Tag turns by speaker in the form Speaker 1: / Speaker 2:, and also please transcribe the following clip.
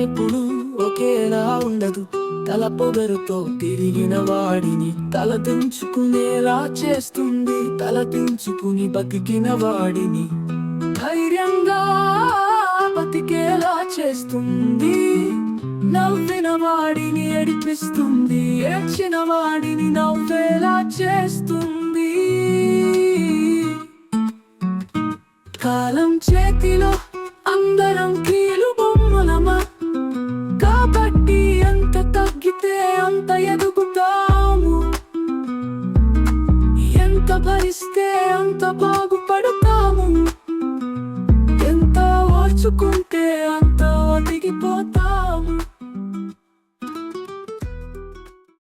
Speaker 1: ఎప్పుడు ఒకేలా ఉండదు. తల పొగరుతో తిరిగిన వాడిని తల దించుకునేలా చేస్తుంది. తల దించుకుని బతికిన వాడిని ధైర్యంగా బతికేలా చేస్తుంది. నవ్విన వాడిని ఏడిపిస్తుంది. ఏడ్చిన వాడిని నవ్వేలా చేస్తుంది. కాలం చేతిలో అందరం కీలు బొమ్మలమా, కాబట్టి ఎంత తగ్గితే అంత ఎదుగుతాము. ఎంత భరిస్తే అంత బాగుపడతాము. ఎంత ఓర్చుకుంటే